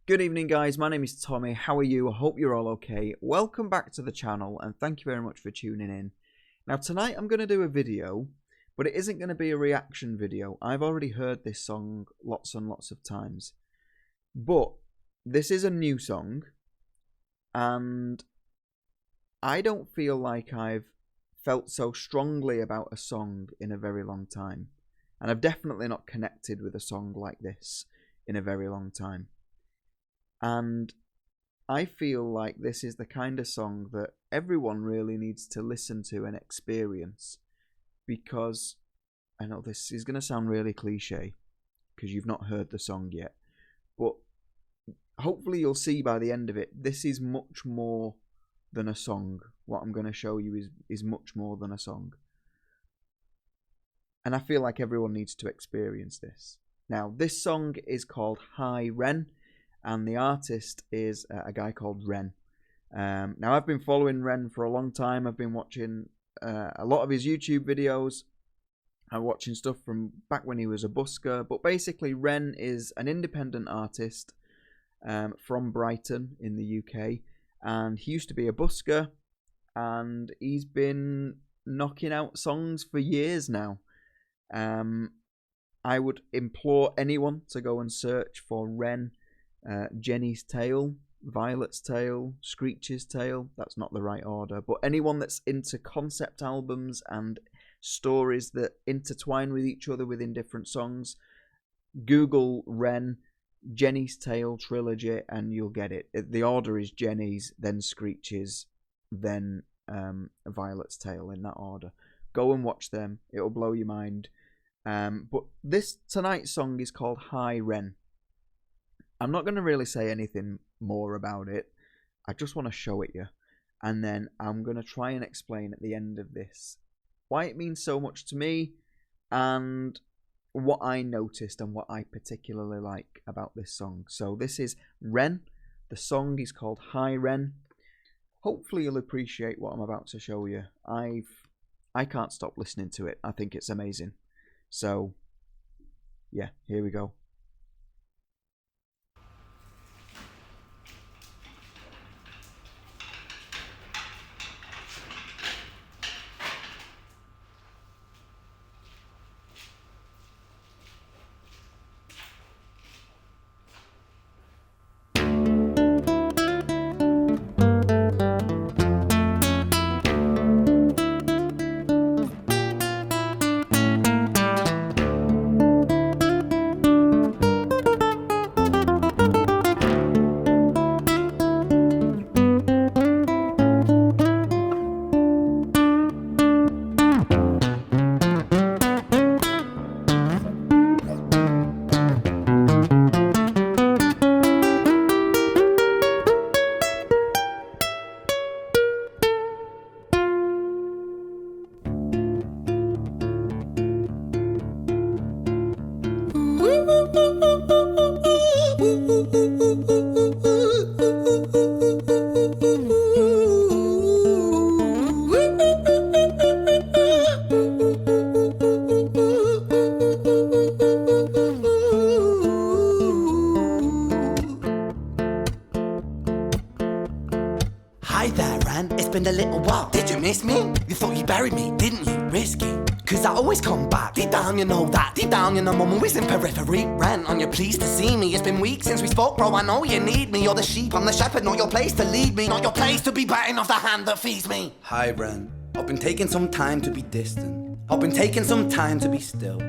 Good evening, guys. My name is Tommy. How are you? I hope you're all okay. Welcome back to the channel, and thank you very much for tuning in. Now, tonight I'm going to do a video, but it isn't going to be a reaction video. I've already heard this song lots and lots of times. But this is a new song, and I don't feel like I've felt so strongly about a song in a very long time. And I've definitely not connected with a song like this in a very long time. And I feel like this is the kind of song that everyone really needs to listen to and experience, because I know this is going to sound really cliche because you've not heard the song yet, but hopefully you'll see by the end of it, this is much more than a song. What I'm going to show you is much more than a song. And I feel like everyone needs to experience this. Now, this song is called Hi Ren, and the artist is a guy called Ren. Now, I've been following Ren for a long time. I've been watching a lot of his YouTube videos. I'm watching stuff from back when he was a busker. But basically, Ren is an independent artist from Brighton in the UK. And he used to be a busker. And he's been knocking out songs for years now. I would implore anyone to go and search for Ren. Jenny's Tale, Violet's Tale, Screech's Tale. That's not the right order, but anyone that's into concept albums and stories that intertwine with each other within different songs, Google Ren, Jenny's Tale trilogy, and you'll get it. The order is Jenny's, then Screech's, then Violet's Tale, in that order. Go and watch them, it'll blow your mind. But this tonight's song is called Hi Ren. I'm not going to really say anything more about it. I just want to show it you. And then I'm going to try and explain at the end of this why it means so much to me and what I noticed and what I particularly like about this song. So this is Ren. The song is called Hi Ren. Hopefully you'll appreciate what I'm about to show you. I can't stop listening to it. I think it's amazing. So yeah, here we go. Hi there, Ren. It's been a little while. Did you miss me? You thought you buried me, didn't you? Risky. Cause I always come back. Deep down you know that. Deep down you know I'm always in periphery. Ren, on your pleased to see me. It's been weeks since we spoke, bro. I know you need me. You're the sheep, I'm the shepherd. Not your place to lead me. Not your place to be biting off the hand that feeds me. Hi, Ren. I've been taking some time to be distant. I've been taking some time to be still.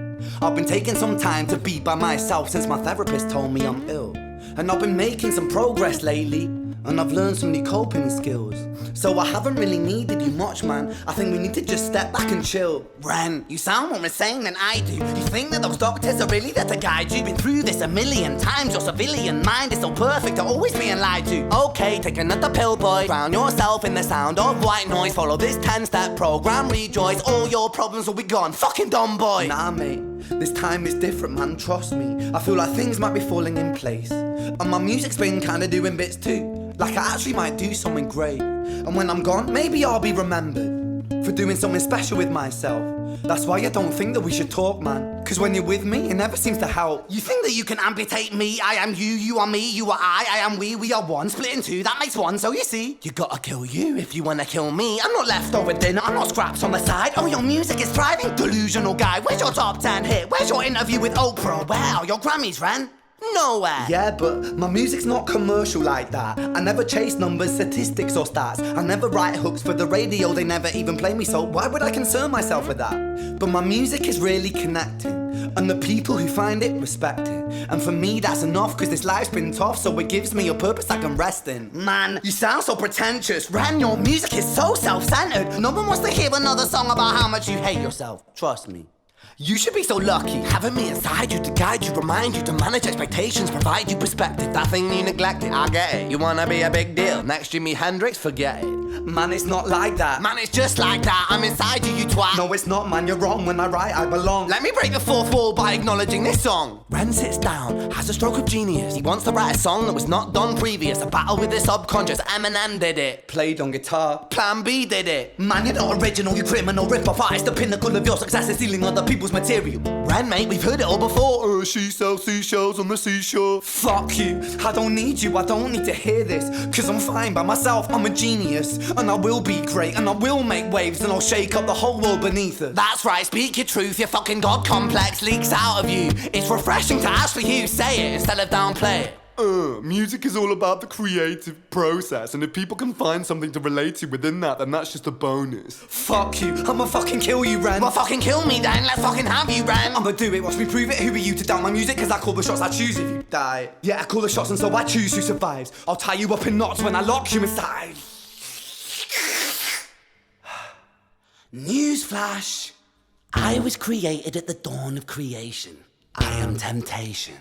I've been taking some time to be by myself since my therapist told me I'm ill. And I've been making some progress lately. And I've learned some new coping skills. So I haven't really needed you much, man. I think we need to just step back and chill. Ren, you sound more insane than I do. You think that those doctors are really there to guide you? Been through this a million times. Your civilian mind is so perfect at always being lied to. Okay, take another pill, boy. Drown yourself in the sound of white noise. Follow this 10-step program, rejoice. All your problems will be gone. Fucking dumb boy. Nah, mate. This time is different, man. Trust me. I feel like things might be falling in place. And my music's been kinda doing bits too. Like I actually might do something great. And when I'm gone, maybe I'll be remembered for doing something special with myself. That's why I don't think that we should talk, man. Cause when you're with me, it never seems to help. You think that you can amputate me? I am you, you are me, you are I am we are one. Split in two, that makes one, so you see. You gotta kill you if you wanna kill me. I'm not leftover dinner, I'm not scraps on the side. Oh, your music is thriving, delusional guy. Where's your top 10 hit? Where's your interview with Oprah? Where are your Grammys, Ren? Nowhere. Yeah, but my music's not commercial like that. I never chase numbers, statistics or stats. I never write hooks for the radio, they never even play me, so why would I concern myself with that? But my music is really connecting, and the people who find it respect it. And for me that's enough, cause this life's been tough, so it gives me a purpose I can rest in. Man, you sound so pretentious. Ren, your music is so self-centered. No one wants to hear another song about how much you hate yourself. Trust me. You should be so lucky, having me inside you to guide you, remind you to manage expectations, provide you perspective. That thing you neglected, I get it. You wanna be a big deal, next Jimi Hendrix, forget it. Man, it's not like that. Man, it's just like that, I'm inside you, you twat. No, it's not, man, you're wrong. When I write, I belong. Let me break the fourth wall by acknowledging this song. Ren sits down, has a stroke of genius. He wants to write a song that was not done previous. A battle with his subconscious, Eminem did it. Played on guitar. Plan B did it. Man, you're not original, you criminal rip-off artist. The pinnacle of your success is stealing other people's material. Ren, mate, we've heard it all before. She sells seashells on the seashore. Fuck you, I don't need you, I don't need to hear this. Cause I'm fine by myself, I'm a genius. And I will be great, and I will make waves, and I'll shake up the whole world beneath us. That's right, speak your truth, your fucking God complex leaks out of you. It's refreshing to actually hear you say it instead of downplay it. Music is all about the creative process, and if people can find something to relate to within that, then that's just a bonus. Fuck you, I'ma fucking kill you, Ren. Well, fucking kill me then, let's fucking have you, Ren. I'ma do it, watch me prove it. Who are you to doubt my music? Cause I call the shots, I choose if you die. Yeah, I call the shots and so I choose who survives. I'll tie you up in knots when I lock you inside. Newsflash. I was created at the dawn of creation. I am temptation.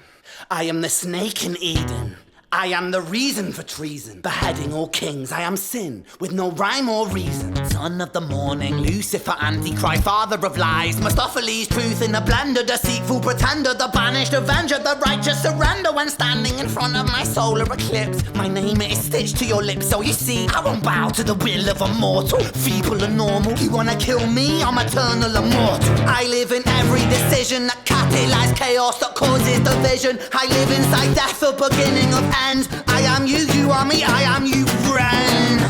I am the snake in Eden. I am the reason for treason, beheading all kings. I am sin, with no rhyme or reason. Son of the morning, Lucifer, Antichrist, father of lies. Mephistophelies, truth in a blender, deceitful pretender, the banished avenger, the righteous surrender. When standing in front of my solar eclipse, my name is stitched to your lips. So you see, I won't bow to the will of a mortal, feeble and normal. You wanna kill me? I'm eternal immortal. I live in every decision that catalyzes chaos, that causes division. I live inside death, the beginning of end. I am you, you are me, I am you, Ren.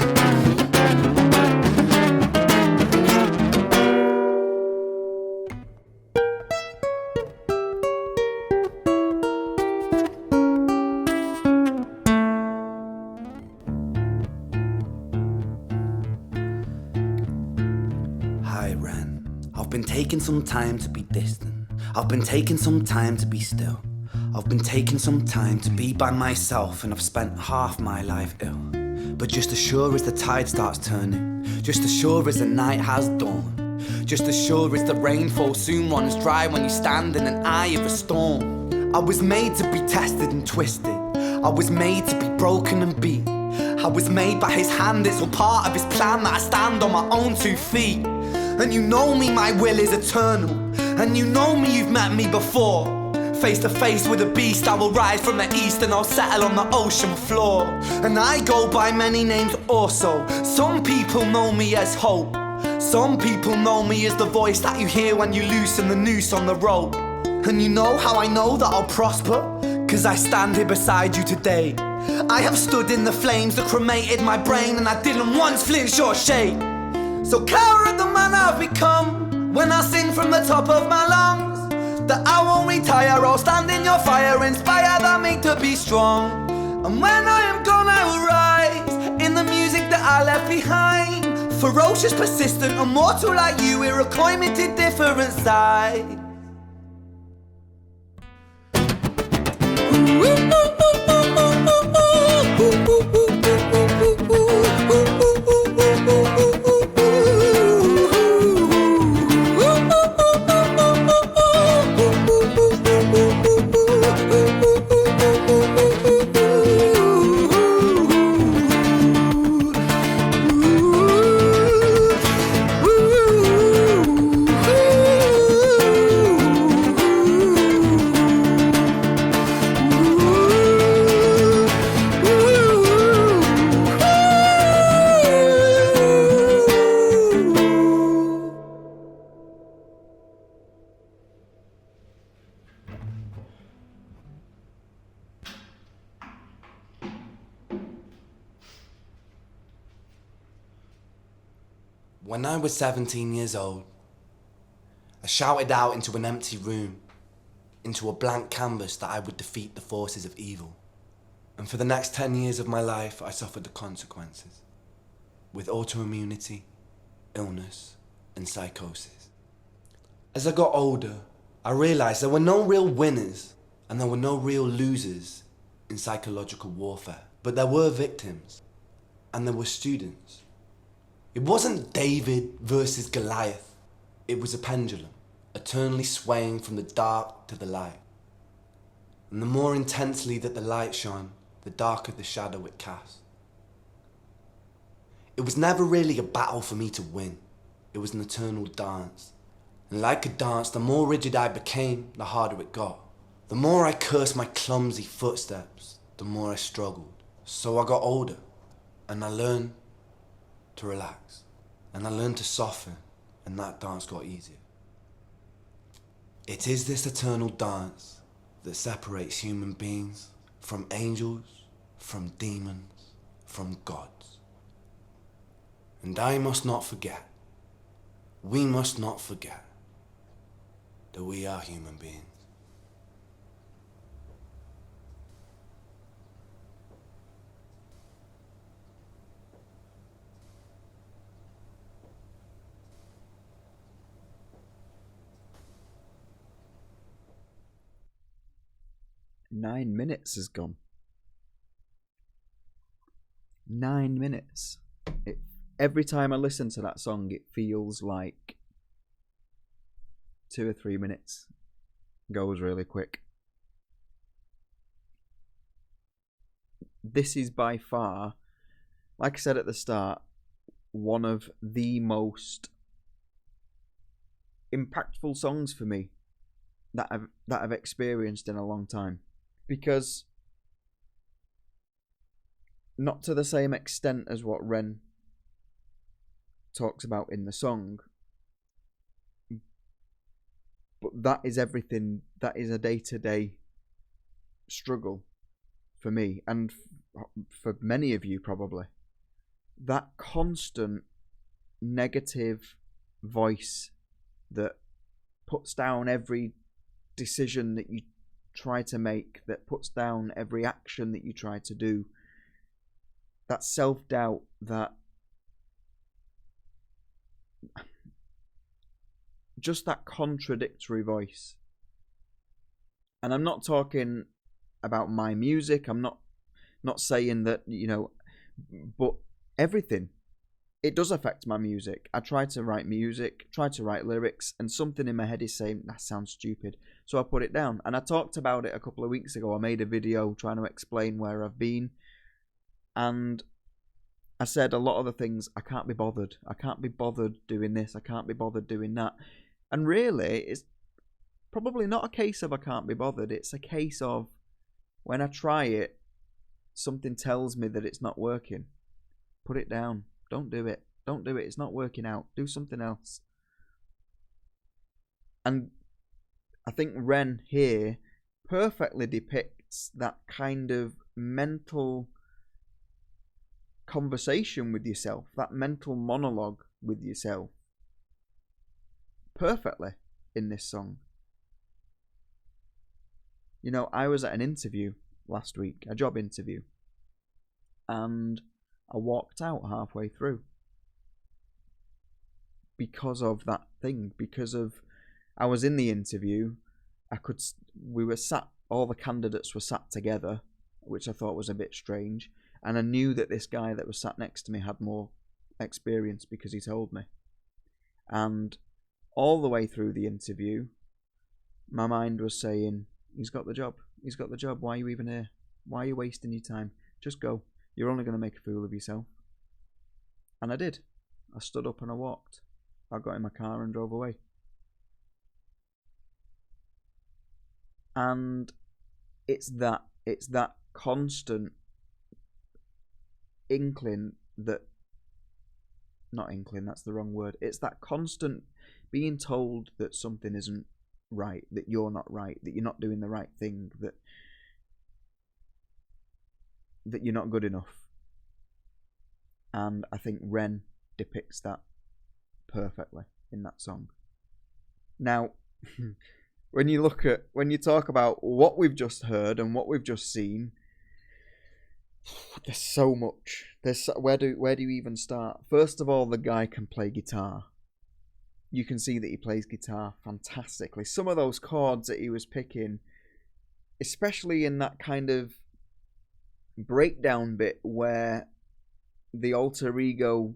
Hi, Ren. I've been taking some time to be distant. I've been taking some time to be still. I've been taking some time to be by myself, and I've spent half my life ill. But just as sure as the tide starts turning, just as sure as the night has dawned, just as sure as the rainfall soon runs dry when you stand in an eye of a storm. I was made to be tested and twisted. I was made to be broken and beat. I was made by his hand, it's all part of his plan that I stand on my own 2 feet. And you know me, my will is eternal. And you know me, you've met me before. Face to face with a beast, I will rise from the east and I'll settle on the ocean floor. And I go by many names also. Some people know me as hope. Some people know me as the voice that you hear when you loosen the noose on the rope. And you know how I know that I'll prosper? Cause I stand here beside you today. I have stood in the flames that cremated my brain, and I didn't once flinch or shake. So cower at the man I've become when I sing from the top of my lungs. That I won't retire, I'll stand in your fire, inspire that make to be strong. And when I am gone I will rise in the music that I left behind. Ferocious, persistent, immortal like you, we're a coimated different side. When I was 17 years old, I shouted out into an empty room, into a blank canvas, that I would defeat the forces of evil. And for the next 10 years of my life, I suffered the consequences, with autoimmunity, illness, and psychosis. As I got older, I realized there were no real winners and there were no real losers in psychological warfare. But there were victims, and there were students. It wasn't David versus Goliath. It was a pendulum, eternally swaying from the dark to the light. And the more intensely that the light shone, the darker the shadow it cast. It was never really a battle for me to win. It was an eternal dance. And like a dance, the more rigid I became, the harder it got. The more I cursed my clumsy footsteps, the more I struggled. So I got older, and I learned to relax, and I learned to soften, and that dance got easier. It is this eternal dance that separates human beings from angels, from demons, from gods. And I must not forget, we must not forget, that we are human beings. Nine minutes has gone. 9 minutes. Every time I listen to that song, it feels like 2 or 3 minutes. Goes really quick. This is by far, like I said at the start, one of the most impactful songs for me that I've experienced in a long time. Because, not to the same extent as what Ren talks about in the song, but that is everything. That is a day-to-day struggle for me, and for many of you probably. That constant negative voice that puts down every decision that you try to make, that puts down every action that you try to do, that self-doubt, that just that contradictory voice. And I'm not talking about my music, I'm not saying that, but everything. It does affect my music. I try to write music, try to write lyrics, and something in my head is saying, that sounds stupid. So I put it down. And I talked about it a couple of weeks ago. I made a video trying to explain where I've been. And I said a lot of the things, I can't be bothered. I can't be bothered doing this. I can't be bothered doing that. And really, it's probably not a case of I can't be bothered. It's a case of when I try it, something tells me that it's not working. Put it down. Don't do it. Don't do it. It's not working out. Do something else. And I think Ren here perfectly depicts that kind of mental conversation with yourself, that mental monologue with yourself, perfectly in this song. I was at an interview last week, a job interview, and I walked out halfway through because of that thing. Because of, I was in the interview, we were sat, all the candidates were sat together, which I thought was a bit strange, and I knew that this guy that was sat next to me had more experience because he told me. And all the way through the interview, my mind was saying, he's got the job, why are you even here? Why are you wasting your time? Just go. You're only going to make a fool of yourself. And I did. I stood up and I walked. I got in my car and drove away. And it's that constant inkling that, not inkling, that's the wrong word. It's that constant being told that something isn't right, that you're not right, that you're not doing the right thing, that you're not good enough. And I think Ren depicts that perfectly in that song. Now, when you talk about what we've just heard and what we've just seen, there's so much. Where do you even start? First of all, the guy can play guitar. You can see that he plays guitar fantastically. Some of those chords that he was picking, especially in that kind of breakdown bit where the alter ego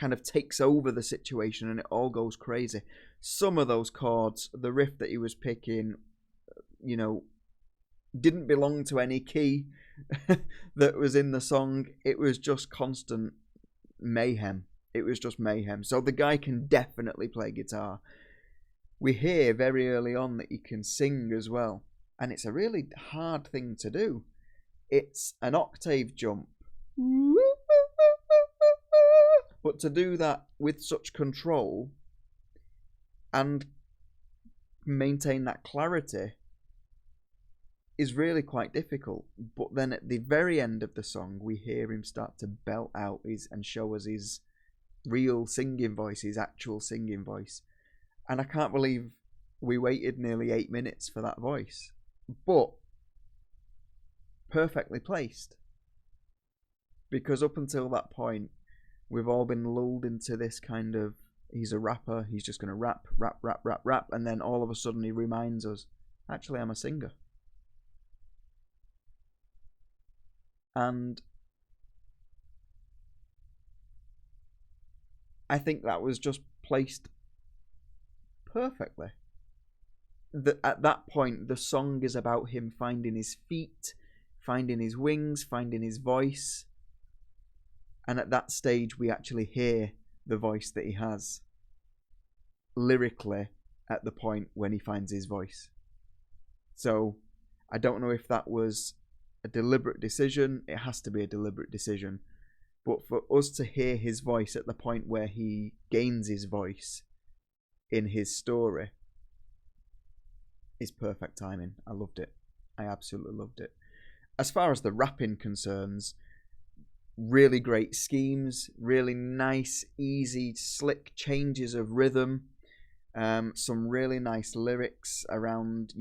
kind of takes over the situation and it all goes crazy. Some of those chords, the riff that he was picking, didn't belong to any key that was in the song. It was just constant mayhem. It was just mayhem. So the guy can definitely play guitar. We hear very early on that he can sing as well. And it's a really hard thing to do. It's an octave jump. But to do that with such control and maintain that clarity is really quite difficult. But then at the very end of the song, we hear him start to belt out and show us his real singing voice, his actual singing voice. And I can't believe we waited nearly 8 minutes for that voice. But perfectly placed. Because up until that point, we've all been lulled into this kind of, he's a rapper, he's just going to rap, and then all of a sudden he reminds us, actually I'm a singer. And I think that was just placed perfectly. At that point, the song is about him finding his feet, finding his wings, finding his voice. And at that stage, we actually hear the voice that he has lyrically at the point when he finds his voice. So I don't know if that was a deliberate decision. It has to be a deliberate decision. But for us to hear his voice at the point where he gains his voice in his story is perfect timing. I loved it. I absolutely loved it. As far as the rapping concerns, really great schemes, really nice, easy, slick changes of rhythm, some really nice lyrics around,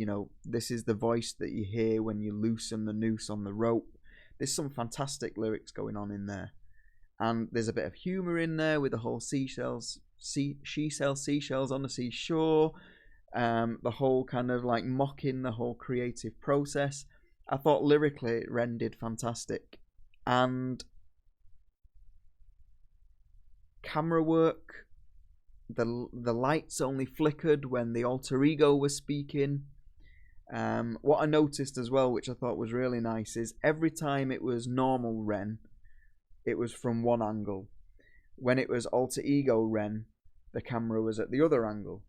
this is the voice that you hear when you loosen the noose on the rope. There's some fantastic lyrics going on in there. And there's a bit of humour in there with the whole she sells seashells on the seashore. The whole kind of like mocking the whole creative process. I thought lyrically Ren did fantastic. And camera work, the lights only flickered when the alter ego was speaking. What I noticed as well, which I thought was really nice, is every time it was normal Ren, it was from one angle. When it was alter ego Ren, the camera was at the other angle.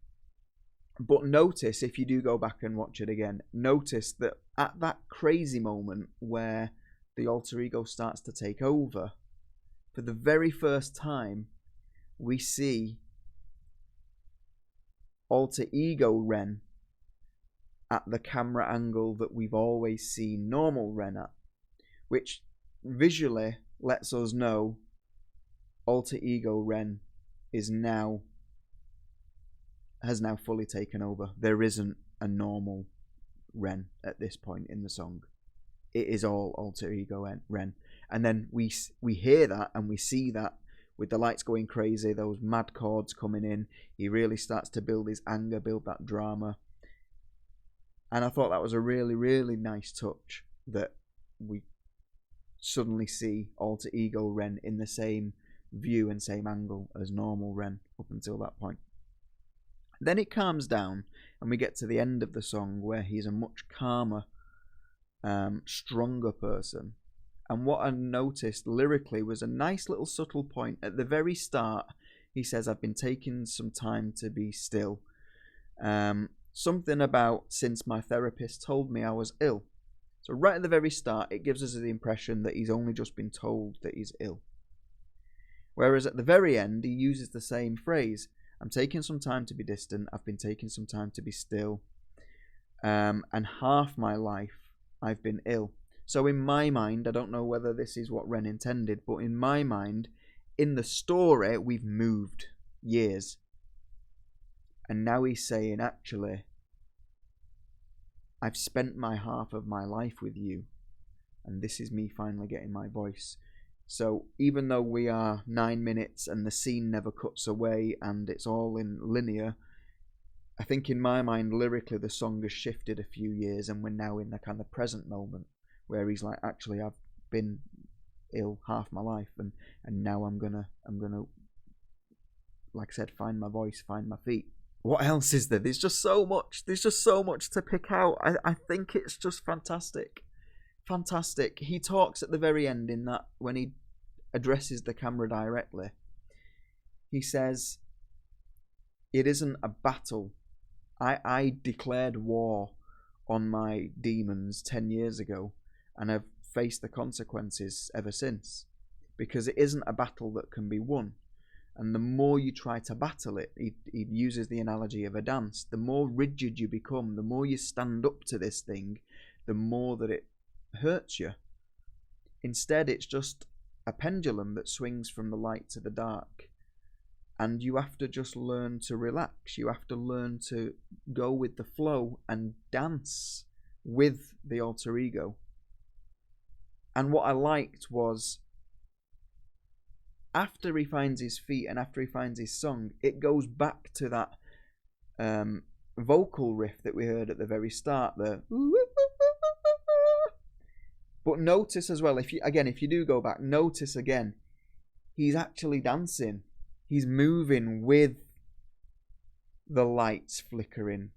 But notice, if you do go back and watch it again, notice that at that crazy moment where the alter ego starts to take over, for the very first time, we see alter ego Ren at the camera angle that we've always seen normal Ren at, which visually lets us know alter ego Ren has now fully taken over. There isn't a normal Ren at this point in the song. It is all alter ego Ren. And then we hear that and we see that with the lights going crazy, those mad chords coming in. He really starts to build his anger, build that drama. And I thought that was a really, really nice touch, that we suddenly see alter ego Ren in the same view and same angle as normal Ren up until that point. Then it calms down and we get to the end of the song where he's a much calmer, stronger person. And what I noticed lyrically was a nice little subtle point. At the very start, he says, I've been taking some time to be still. Something about since my therapist told me I was ill. So right at the very start, it gives us the impression that he's only just been told that he's ill. Whereas at the very end, he uses the same phrase. I'm taking some time to be distant. I've been taking some time to be still. And half my life, I've been ill. So in my mind, I don't know whether this is what Ren intended, but in my mind, in the story, we've moved years. And now he's saying, actually, I've spent my half of my life with you. And this is me finally getting my voice. So even though we are 9 minutes and the scene never cuts away and it's all in linear, I think in my mind, lyrically, the song has shifted a few years and we're now in the kind of present moment where he's like, actually, I've been ill half my life and now I'm gonna, like I said, find my voice, find my feet. What else is there? There's just so much to pick out. I think it's just fantastic. Fantastic. He talks at the very end in that when he addresses the camera directly. He says, it isn't a battle. I declared war on my demons 10 years ago and have faced the consequences ever since. Because it isn't a battle that can be won. And the more you try to battle it, he uses the analogy of a dance, the more rigid you become, the more you stand up to this thing, the more that it hurts you. Instead, it's just a pendulum that swings from the light to the dark. And you have to just learn to relax. You have to learn to go with the flow and dance with the alter ego. And what I liked was, after he finds his feet and after he finds his song, it goes back to that vocal riff that we heard at the very start. But notice as well, if you do go back, notice again, he's actually dancing. He's moving with the lights flickering.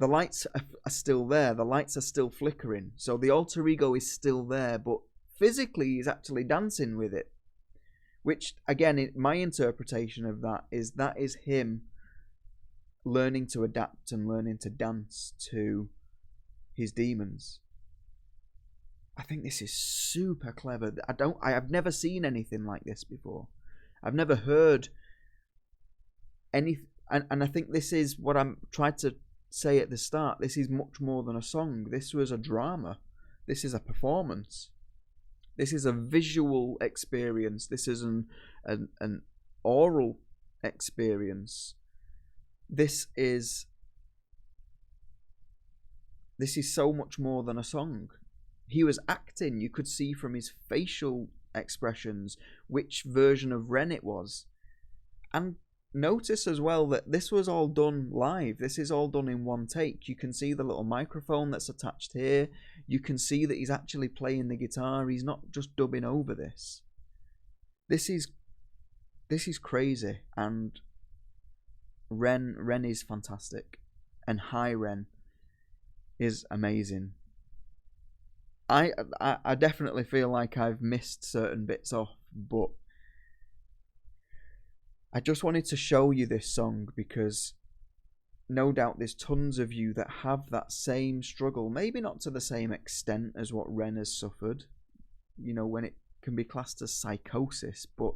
The lights are still there. The lights are still flickering. So the alter ego is still there, but physically he's actually dancing with it. Which, again, my interpretation of that is him learning to adapt and learning to dance to his demons. I think this is super clever. I have never seen anything like this before. I've never heard any, and I think this is what I'm trying to say at the start. This is much more than a song. This was a drama. This is a performance. This is a visual experience. This is an oral experience. This is so much more than a song. He was acting. You could see from his facial expressions which version of Ren it was. And notice as well that this was all done live. This is all done in one take. You can see the little microphone that's attached here. You can see that he's actually playing the guitar. He's not just dubbing over this. This is crazy. And Ren is fantastic. And Hi Ren is amazing. I definitely feel like I've missed certain bits off, but I just wanted to show you this song because no doubt there's tons of you that have that same struggle, maybe not to the same extent as what Ren has suffered, you know, when it can be classed as psychosis, but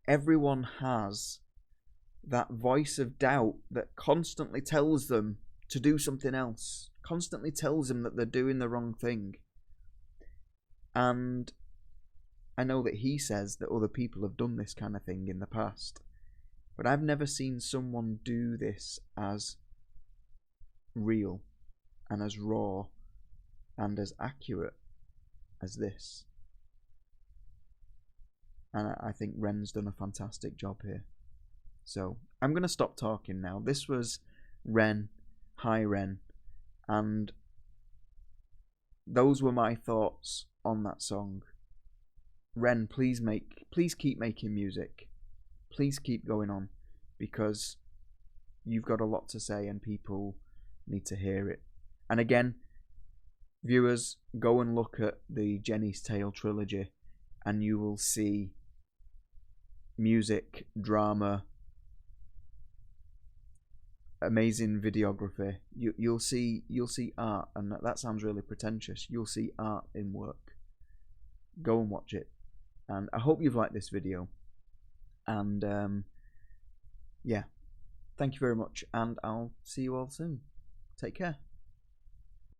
everyone has that voice of doubt that constantly tells them to do something else, constantly tells them that they're doing the wrong thing. And I know that he says that other people have done this kind of thing in the past. But I've never seen someone do this as real and as raw and as accurate as this. And I think Ren's done a fantastic job here. So I'm going to stop talking now. This was Ren, Hi Ren, and those were my thoughts on that song. Ren, please keep making music. Please keep going on, because you've got a lot to say and people need to hear it. And again, viewers, go and look at the Jenny's Tale trilogy and you will see music, drama, amazing videography. You'll see art, and that sounds really pretentious. You'll see art in work. Go and watch it. And I hope you've liked this video. And yeah, thank you very much, and I'll see you all soon. Take care.